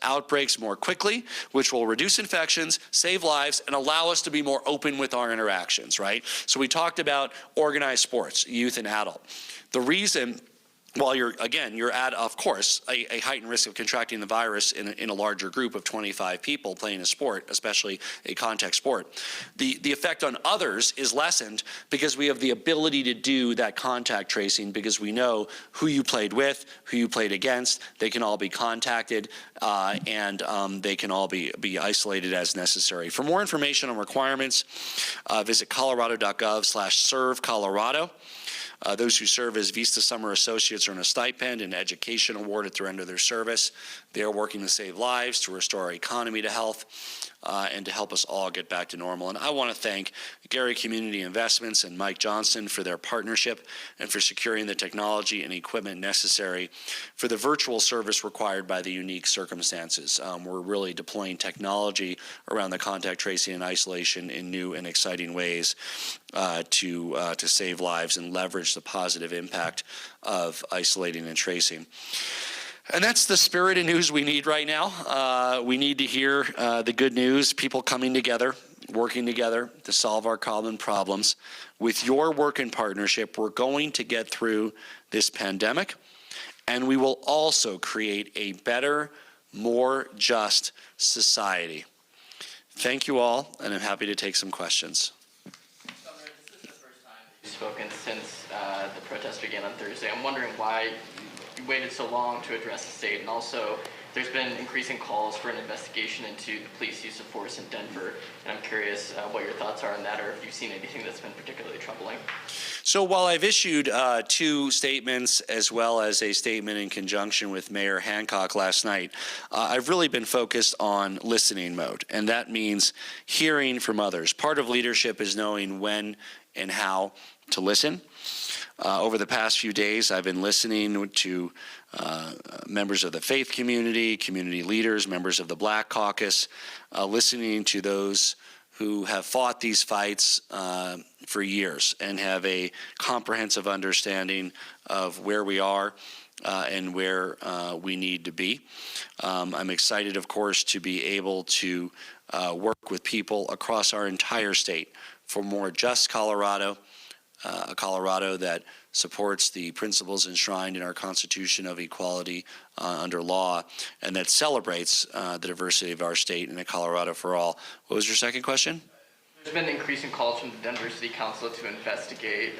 outbreaks more quickly, which will reduce infections, save lives, and allow us to be more open with our interactions, right? So we talked about organized sports, youth and adult. The reason, while you're at, of course, a heightened risk of contracting the virus in a larger group of 25 people playing a sport, especially a contact sport. The effect on others is lessened because we have the ability to do that contact tracing because we know who you played with, who you played against. They can all be contacted and they can all be isolated as necessary. For more information on requirements, visit colorado.gov/servecolorado. Those who serve as Vista Summer Associates earn a stipend and education award at the end of their service. They are working to save lives, to restore our economy to health, and to help us all get back to normal. And I want to thank Gary Community Investments and Mike Johnson for their partnership and for securing the technology and equipment necessary for the virtual service required by the unique circumstances. We're really deploying technology around the contact tracing and isolation in new and exciting ways to save lives and leverage the positive impact of isolating and tracing. And that's the spirit of news we need right now. We need to hear the good news, people coming together, working together to solve our common problems. With your work and partnership, we're going to get through this pandemic, and we will also create a better, more just society. Thank you all, and I'm happy to take some questions. Governor, this is the first time that you've spoken since the protest began on Thursday. I'm wondering why you waited so long to address the state, and also there's been increasing calls for an investigation into the police use of force in Denver, and I'm curious what your thoughts are on that, or if you've seen anything that's been particularly troubling. So while I've issued 2 statements as well as a statement in conjunction with Mayor Hancock last night, I've really been focused on listening mode, and that means hearing from others. Part of leadership is knowing when and how to listen. Over the past few days, I've been listening to members of the faith community, community leaders, members of the Black Caucus, listening to those who have fought these fights for years and have a comprehensive understanding of where we are and where we need to be. I'm excited, of course, to be able to work with people across our entire state for more just Colorado, a Colorado that supports the principles enshrined in our Constitution of equality under law, and that celebrates the diversity of our state in a Colorado for all. What was your second question? There's been increasing calls from the Denver City Council to investigate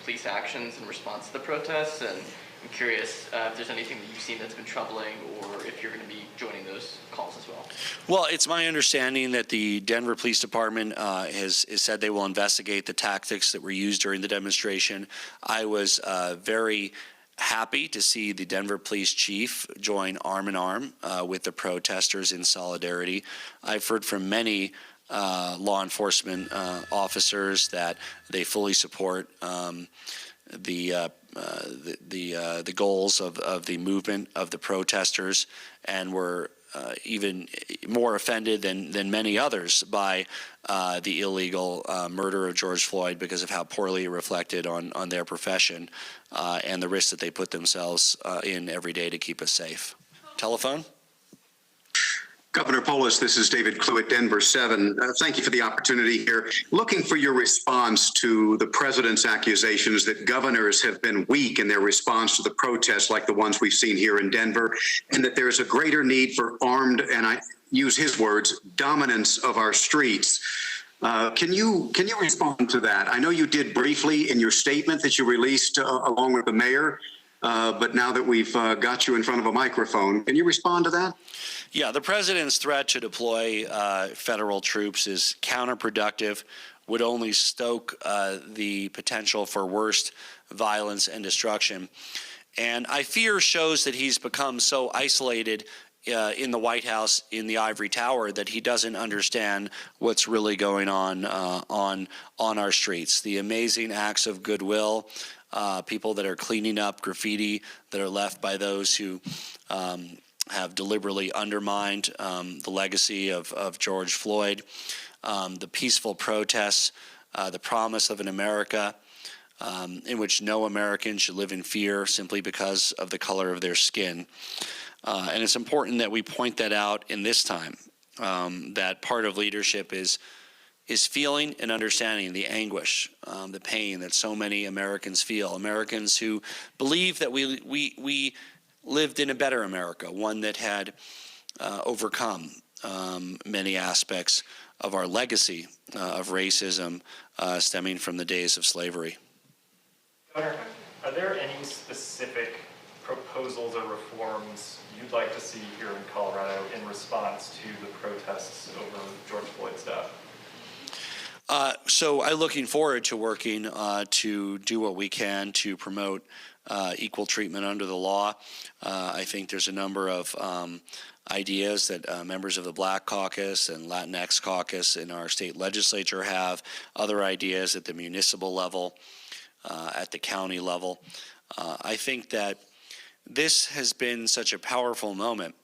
police actions in response to the protests, and I'm curious if there's anything that you've seen that's been troubling, or if you're going to be joining those calls as well. Well, it's my understanding that the Denver Police Department has said they will investigate the tactics that were used during the demonstration. I was very happy to see the Denver Police Chief join arm in arm with the protesters in solidarity. I've heard from many law enforcement officers that they fully support the goals of the movement of the protesters, and were even more offended than many others by the illegal murder of George Floyd because of how poorly it reflected on their profession and the risks that they put themselves in every day to keep us safe. Telephone? Governor Polis, this is David Cluett, Denver 7. Thank you for the opportunity here. Looking for your response to the president's accusations that governors have been weak in their response to the protests like the ones we've seen here in Denver, and that there's a greater need for armed, and I use his words, dominance of our streets. Can you respond to that? I know you did briefly in your statement that you released along with the mayor, but now that we've got you in front of a microphone, can you respond to that? Yeah, the president's threat to deploy federal troops is counterproductive, would only stoke the potential for worse violence and destruction. And I fear shows that he's become so isolated in the White House, in the ivory tower, that he doesn't understand what's really going on our streets. The amazing acts of goodwill, people that are cleaning up graffiti that are left by those who have deliberately undermined the legacy of George Floyd, the peaceful protests, the promise of an America in which no American should live in fear simply because of the color of their skin. And it's important that we point that out in this time, that part of leadership is feeling and understanding the anguish, the pain that so many Americans feel. Americans who believe that we lived in a better America, one that had overcome many aspects of our legacy of racism stemming from the days of slavery. Governor, are there any specific proposals or reforms you'd like to see here in Colorado in response to the protests over George Floyd's death? So I'm looking forward to working to do what we can to promote equal treatment under the law. I think there's a number of ideas that members of the Black Caucus and Latinx Caucus in our state legislature have, other ideas at the municipal level, at the county level. I think that this has been such a powerful moment.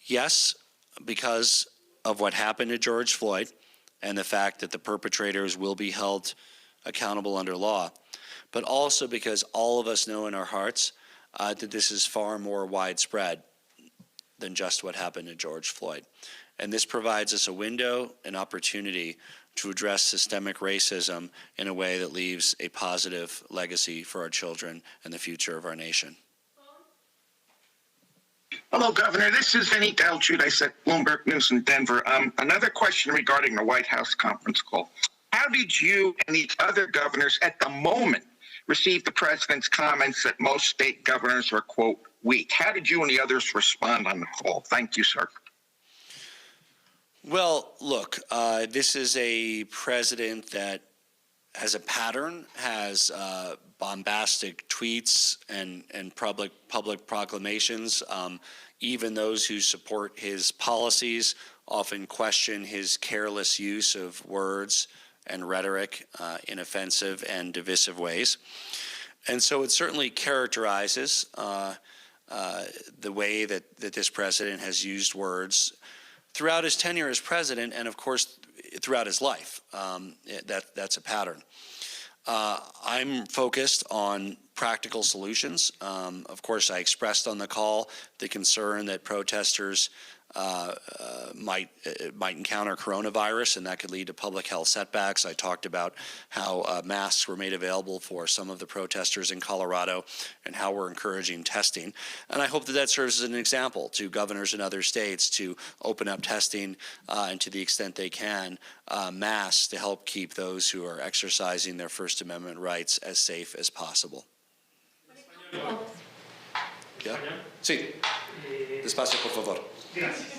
Yes, because of what happened to George Floyd and the fact that the perpetrators will be held accountable under law, but also because all of us know in our hearts that this is far more widespread than just what happened to George Floyd. And this provides us a window, an opportunity to address systemic racism in a way that leaves a positive legacy for our children and the future of our nation. Hello, Governor. This is Vinny Del Giudice at Bloomberg News in Denver. Another question regarding the White House conference call. How did you and the other governors at the moment receive the president's comments that most state governors are, quote, weak? How did you and the others respond on the call? Thank you, sir. Well, look, this is a president that has a pattern, has bombastic tweets and public proclamations. Even those who support his policies often question his careless use of words and rhetoric in offensive and divisive ways. And so it certainly characterizes the way that this president has used words throughout his tenure as president, and of course throughout his life. That's a pattern. I'm focused on practical solutions. Of course, I expressed on the call the concern that protesters might encounter coronavirus, and that could lead to public health setbacks. I talked about how masks were made available for some of the protesters in Colorado and how we're encouraging testing. And I hope that serves as an example to governors in other states to open up testing and, to the extent they can, masks to help keep those who are exercising their First Amendment rights as safe as possible. ¿Ya? Sí. Despacio, por favor. Gracias.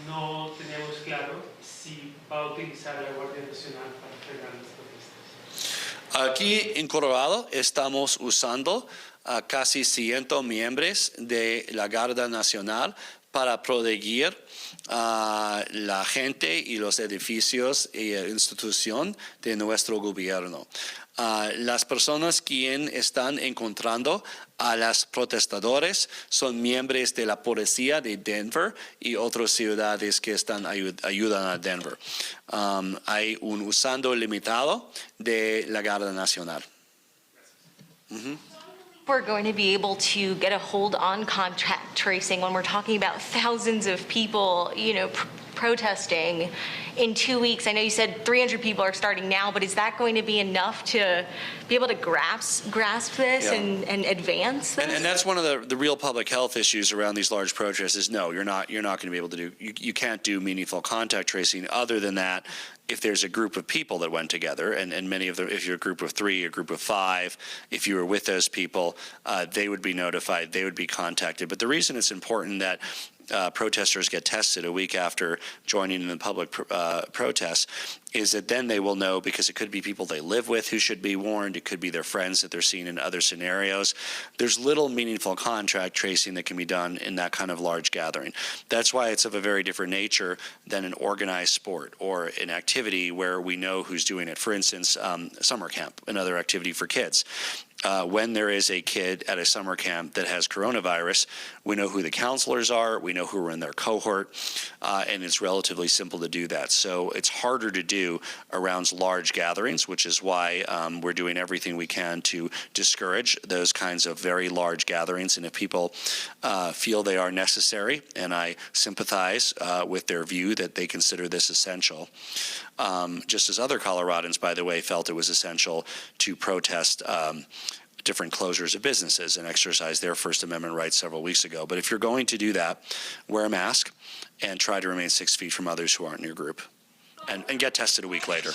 No tenemos claro si va a utilizar la Guardia Nacional para frenar las protestas. Aquí en Colorado estamos usando a casi 100 miembros de la Guardia Nacional para proteger a la gente y los edificios y la institución de nuestro gobierno. Las personas que están encontrando a los protestadores son miembros de la policía de Denver y otras ciudades que ayudan a Denver. Hay un usando limitado de la Guardia Nacional. We're going to be able to get a hold on contact tracing when we're talking about thousands of people, protesting in 2 weeks. I know you said 300 people are starting now, but is that going to be enough to be able to grasp this and advance this? And that's one of the real public health issues around these large protests is no, you're not going to be able to do, you can't do meaningful contact tracing other than that. If there's a group of people that went together, and many of them, if you're a group of 3, a group of 5, if you were with those people, they would be notified, they would be contacted. But the reason it's important that protesters get tested a week after joining in the public protests is that then they will know, because it could be people they live with who should be warned, it could be their friends that they're seeing in other scenarios. There's little meaningful contact tracing that can be done in that kind of large gathering. That's why it's of a very different nature than an organized sport or an activity where we know who's doing it. For instance, summer camp, another activity for kids. When there is a kid at a summer camp that has coronavirus, we know who the counselors are, we know who are in their cohort, and it's relatively simple to do that. So it's harder to do do around large gatherings, which is why we're doing everything we can to discourage those kinds of very large gatherings. And if people feel they are necessary, and I sympathize with their view that they consider this essential, just as other Coloradans, by the way, felt it was essential to protest different closures of businesses and exercise their First Amendment rights several weeks ago. But if you're going to do that, wear a mask and try to remain 6 feet from others who aren't in your group, and get tested a week later.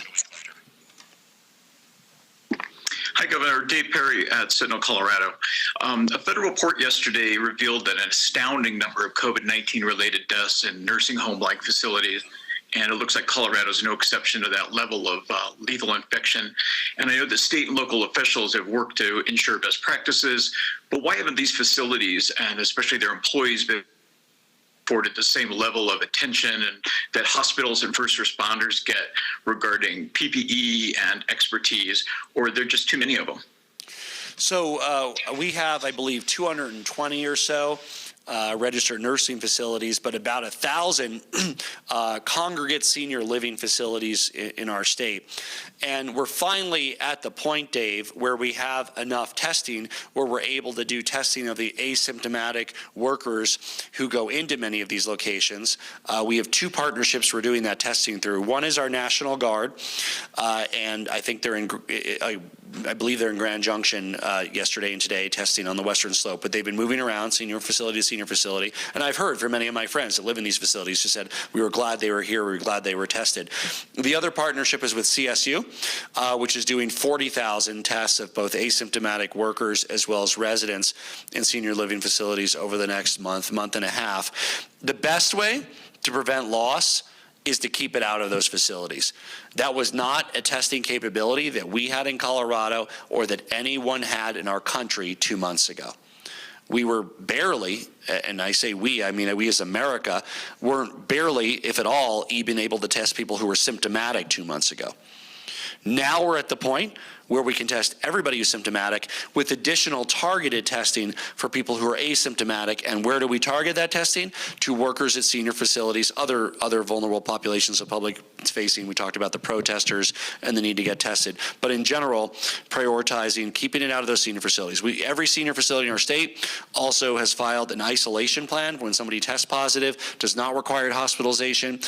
Hi, Governor. Dave Perry at Sentinel, Colorado. A federal report yesterday revealed that an astounding number of COVID-19 related deaths in nursing home-like facilities, and it looks like Colorado is no exception to that level of lethal infection. And I know that state and local officials have worked to ensure best practices, but why haven't these facilities, and especially their employees, been afforded the same level of attention and that hospitals and first responders get regarding PPE and expertise, or are there just too many of them? So we have, I believe, 220 or so registered nursing facilities, but about 1,000 congregate senior living facilities in our state. And we're finally at the point, Dave, where we have enough testing where we're able to do testing of the asymptomatic workers who go into many of these locations. We have 2 partnerships we're doing that testing through. One is our National Guard, and I think they're in, I believe they're in Grand Junction yesterday and today testing on the Western Slope, but they've been moving around senior facility to senior facility. And I've heard from many of my friends that live in these facilities who said, we were glad they were here, we were glad they were tested. The other partnership is with CSU, which is doing 40,000 tests of both asymptomatic workers as well as residents in senior living facilities over the next month, month and a half. The best way to prevent loss is to keep it out of those facilities. That was not a testing capability that we had in Colorado or that anyone had in our country 2 months ago. We were barely, and I say we, I mean we as America, weren't barely, if at all, even able to test people who were symptomatic 2 months ago. Now we're at the point where we can test everybody who's symptomatic with additional targeted testing for people who are asymptomatic. And where do we target that testing? To workers at senior facilities, other vulnerable populations of public facing. We talked about the protesters and the need to get tested. But in general, prioritizing keeping it out of those senior facilities. Every senior facility in our state also has filed an isolation plan when somebody tests positive, does not require hospitalization.